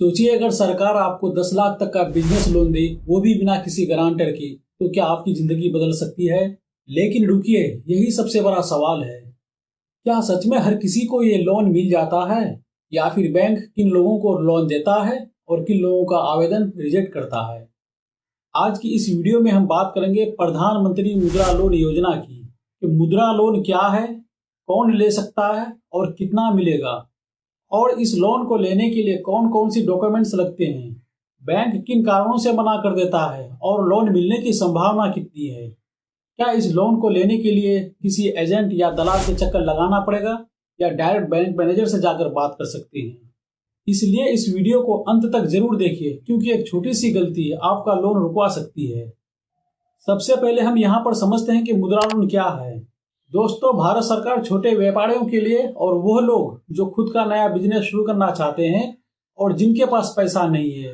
सोचिए अगर सरकार आपको 10 लाख तक का बिजनेस लोन दे, वो भी बिना किसी गारंटर के, तो क्या आपकी जिंदगी बदल सकती है? लेकिन रुकिए, यही सबसे बड़ा सवाल है। क्या सच में हर किसी को ये लोन मिल जाता है, या फिर बैंक किन लोगों को लोन देता है और किन लोगों का आवेदन रिजेक्ट करता है? आज की इस वीडियो में हम बात करेंगे प्रधानमंत्री मुद्रा लोन योजना की, कि मुद्रा लोन क्या है, कौन ले सकता है और कितना मिलेगा, और इस लोन को लेने के लिए कौन कौन सी डॉक्यूमेंट्स लगते हैं, बैंक किन कारणों से मना कर देता है और लोन मिलने की संभावना कितनी है। क्या इस लोन को लेने के लिए किसी एजेंट या दलाल के चक्कर लगाना पड़ेगा, या डायरेक्ट बैंक मैनेजर से जाकर बात कर सकते हैं? इसलिए इस वीडियो को अंत तक जरूर देखिए, क्योंकि एक छोटी सी गलती आपका लोन रुकवा सकती है। सबसे पहले हम यहाँ पर समझते हैं कि मुद्रा लोन क्या है। दोस्तों, भारत सरकार छोटे व्यापारियों के लिए और वह लोग जो खुद का नया बिजनेस शुरू करना चाहते हैं और जिनके पास पैसा नहीं है,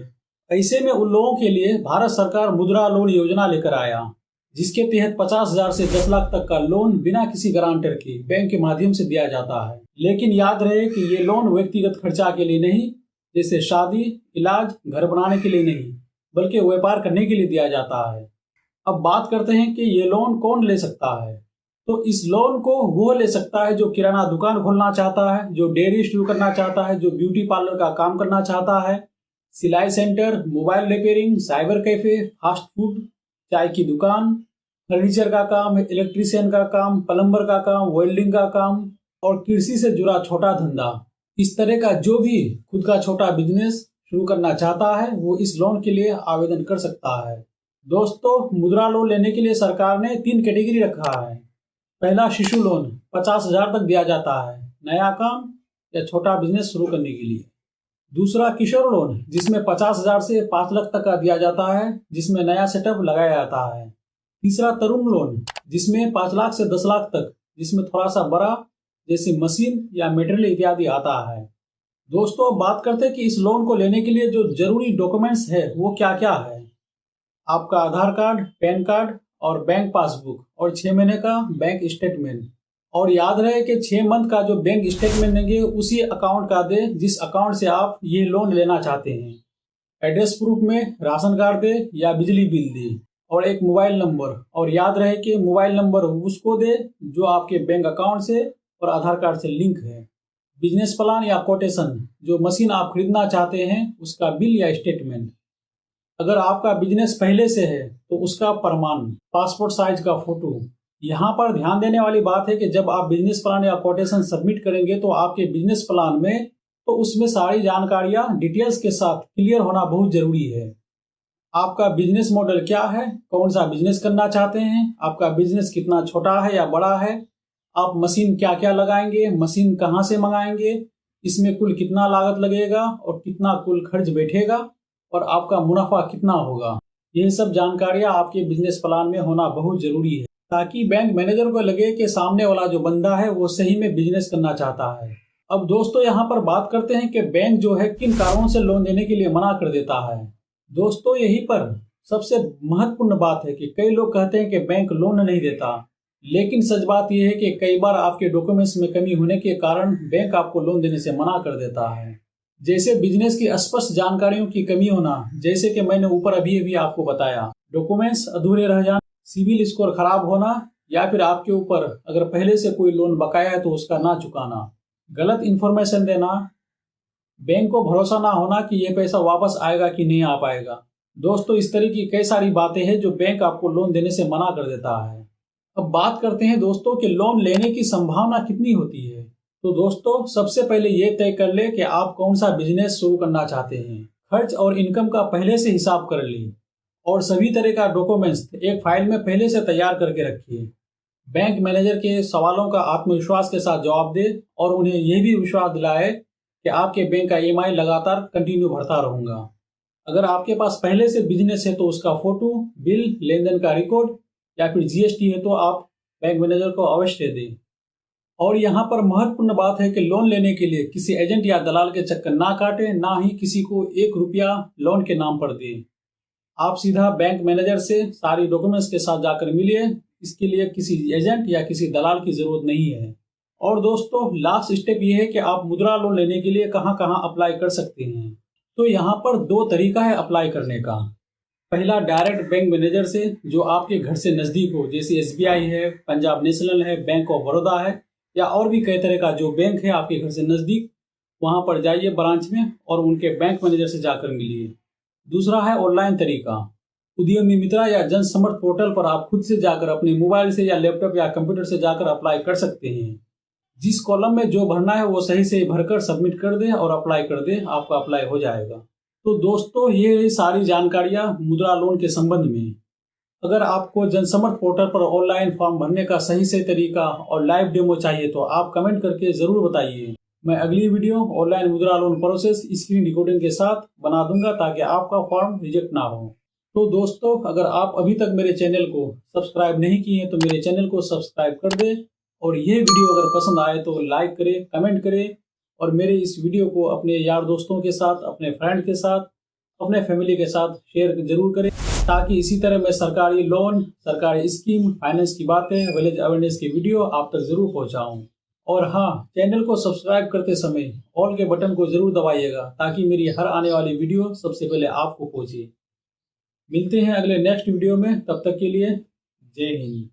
ऐसे में उन लोगों के लिए भारत सरकार मुद्रा लोन योजना लेकर आया, जिसके तहत 50,000 से 10 लाख तक का लोन बिना किसी गारंटर के बैंक के माध्यम से दिया जाता है। लेकिन याद रहे कि ये लोन व्यक्तिगत खर्चा के लिए नहीं, जैसे शादी, इलाज, घर बनाने के लिए नहीं, बल्कि व्यापार करने के लिए दिया जाता है। अब बात करते हैं कि ये लोन कौन ले सकता है। तो इस लोन को वो ले सकता है जो किराना दुकान खोलना चाहता है, जो डेयरी शुरू करना चाहता है, जो ब्यूटी पार्लर का काम करना चाहता है, सिलाई centre, mobile repairing, cyber cafe, fast food, चाय की दुकान, फर्नीचर का काम, इलेक्ट्रीशियन का काम, प्लम्बर का काम, वेल्डिंग का काम और कृषि से जुड़ा छोटा धंधा। इस तरह का जो भी खुद का छोटा बिजनेस शुरू करना चाहता है, वो इस लोन के लिए आवेदन कर सकता है। दोस्तों, मुद्रा लोन लेने के लिए सरकार ने 3 कैटेगरी रखा है। पहला, शिशु लोन 50,000 तक दिया जाता है, नया काम या छोटा बिजनेस शुरू करने के लिए। दूसरा, किशोर लोन, जिसमें 50,000 से 5 लाख तक का दिया जाता है, जिसमें नया सेटअप लगाया जाता है। तीसरा, तरुण लोन, जिसमें 5 लाख से 10 लाख तक, जिसमें थोड़ा सा बड़ा जैसे मशीन या मटेरियल इत्यादि आता है। दोस्तों, बात करते हैं कि इस लोन को लेने के लिए जो जरूरी डॉक्यूमेंट्स है वो क्या क्या है। आपका आधार कार्ड, पैन कार्ड और बैंक पासबुक और 6 महीने का बैंक स्टेटमेंट। और याद रहे कि 6 मंथ का जो बैंक स्टेटमेंट देंगे उसी अकाउंट का दे जिस अकाउंट से आप ये लोन लेना चाहते हैं। एड्रेस प्रूफ में राशन कार्ड दे या बिजली बिल दे, और एक मोबाइल नंबर। और याद रहे कि मोबाइल नंबर उसको दे जो आपके बैंक अकाउंट से और आधार कार्ड से लिंक है। बिजनेस प्लान या कोटेशन, जो मशीन आप खरीदना चाहते हैं उसका बिल या स्टेटमेंट। अगर आपका बिजनेस पहले से है तो उसका प्रमाण, पासपोर्ट साइज का फोटो। यहाँ पर ध्यान देने वाली बात है कि जब आप बिजनेस प्लान या कोटेशन सबमिट करेंगे तो आपके बिजनेस प्लान में तो उसमें सारी जानकारियां डिटेल्स के साथ क्लियर होना बहुत जरूरी है। आपका बिजनेस मॉडल क्या है, कौन सा बिजनेस करना चाहते हैं, आपका बिजनेस कितना छोटा है या बड़ा है, आप मशीन क्या क्या लगाएंगे, मशीन कहाँ से मंगाएंगे, इसमें कुल कितना लागत लगेगा और कितना कुल खर्च बैठेगा, और आपका मुनाफा कितना होगा। यह सब जानकारियां आपके बिजनेस प्लान में होना बहुत जरूरी है, ताकि बैंक मैनेजर को लगे कि सामने वाला जो बंदा है वो सही में बिजनेस करना चाहता है। अब दोस्तों, यहाँ पर बात करते हैं कि बैंक जो है किन कारणों से लोन देने के लिए मना कर देता है। दोस्तों, यहीं पर सबसे महत्वपूर्ण बात है कि कई लोग कहते हैं कि बैंक लोन नहीं देता, लेकिन सच बात यह है कि कई बार आपके डॉक्यूमेंट्स में कमी होने के कारण बैंक आपको लोन देने से मना कर देता है। जैसे बिजनेस की स्पष्ट जानकारियों की कमी होना, जैसे कि मैंने ऊपर अभी आपको बताया, डॉक्यूमेंट्स अधूरे रह जाना, सिविल स्कोर खराब होना, या फिर आपके ऊपर अगर पहले से कोई लोन बकाया है तो उसका ना चुकाना, गलत इन्फॉर्मेशन देना, बैंक को भरोसा ना होना कि ये पैसा वापस आएगा कि नहीं आ पाएगा। दोस्तों, इस तरह की कई सारी बातें हैं जो बैंक आपको लोन देने से मना कर देता है। अब बात करते हैं दोस्तों कि लोन लेने की संभावना कितनी होती है। तो दोस्तों, सबसे पहले ये तय कर ले कि आप कौन सा बिजनेस शुरू करना चाहते हैं। खर्च और इनकम का पहले से हिसाब कर ले, और सभी तरह का डॉक्यूमेंट्स एक फाइल में पहले से तैयार करके रखिए। बैंक मैनेजर के सवालों का आत्मविश्वास के साथ जवाब दे, और उन्हें यह भी विश्वास दिलाए कि आपके बैंक का EMI लगातार कंटिन्यू भरता रहूंगा। अगर आपके पास पहले से बिजनेस है तो उसका फोटो, बिल, लेन देन का रिकॉर्ड या फिर GST है तो आप बैंक मैनेजर को अवश्य दें। और यहाँ पर महत्वपूर्ण बात है कि लोन लेने के लिए किसी एजेंट या दलाल के चक्कर ना काटे, ना ही किसी को 1 रुपया लोन के नाम पर दे। आप सीधा बैंक मैनेजर से सारी डॉक्यूमेंट्स के साथ जाकर मिलिए। इसके लिए किसी एजेंट या किसी दलाल की जरूरत नहीं है। और दोस्तों, लास्ट स्टेप ये है कि आप मुद्रा लोन लेने के लिए कहाँ कहाँ अप्लाई कर सकते हैं। तो यहाँ पर दो तरीका है अप्लाई करने का। पहला डायरेक्ट बैंक मैनेजर से जो आपके घर से नज़दीक हो, जैसे एसबीआई है, पंजाब नेशनल है, बैंक ऑफ बड़ौदा है, या और भी कई तरह का जो बैंक है आपके घर से नज़दीक, वहाँ पर जाइए ब्रांच में और उनके बैंक मैनेजर से जाकर मिलिए। दूसरा है ऑनलाइन तरीका। उद्यमी मित्रा या जन समर्थ पोर्टल पर आप खुद से जाकर अपने मोबाइल से या लैपटॉप या कंप्यूटर से जाकर अप्लाई कर सकते हैं। जिस कॉलम में जो भरना है वो सही से भरकर सबमिट कर दें और अप्लाई कर दें, आपका अप्लाई हो जाएगा। तो दोस्तों, ये सारी जानकारियाँ मुद्रा लोन के संबंध में। अगर आपको जनसमर्थ पोर्टल पर ऑनलाइन फॉर्म भरने का सही से तरीका और लाइव डेमो चाहिए तो आप कमेंट करके ज़रूर बताइए। मैं अगली वीडियो ऑनलाइन मुद्रा लोन प्रोसेस स्क्रीन रिकॉर्डिंग के साथ बना दूंगा ताकि आपका फॉर्म रिजेक्ट ना हो। तो दोस्तों, अगर आप अभी तक मेरे चैनल को सब्सक्राइब नहीं किए हैं तो मेरे चैनल को सब्सक्राइब कर दें, और ये वीडियो अगर पसंद आए तो लाइक करें, कमेंट करें, और मेरे इस वीडियो को अपने यार दोस्तों के साथ, अपने फ्रेंड के साथ, अपने फैमिली के साथ शेयर जरूर करें, ताकि इसी तरह मैं सरकारी लोन, सरकारी स्कीम, फाइनेंस की बातें, विलेज अवेयरनेस की वीडियो आप तक जरूर पहुंचाऊं। और हाँ, चैनल को सब्सक्राइब करते समय ऑल के बटन को जरूर दबाइएगा ताकि मेरी हर आने वाली वीडियो सबसे पहले आपको पहुंचे। मिलते हैं अगले नेक्स्ट वीडियो में, तब तक के लिए जय हिंद।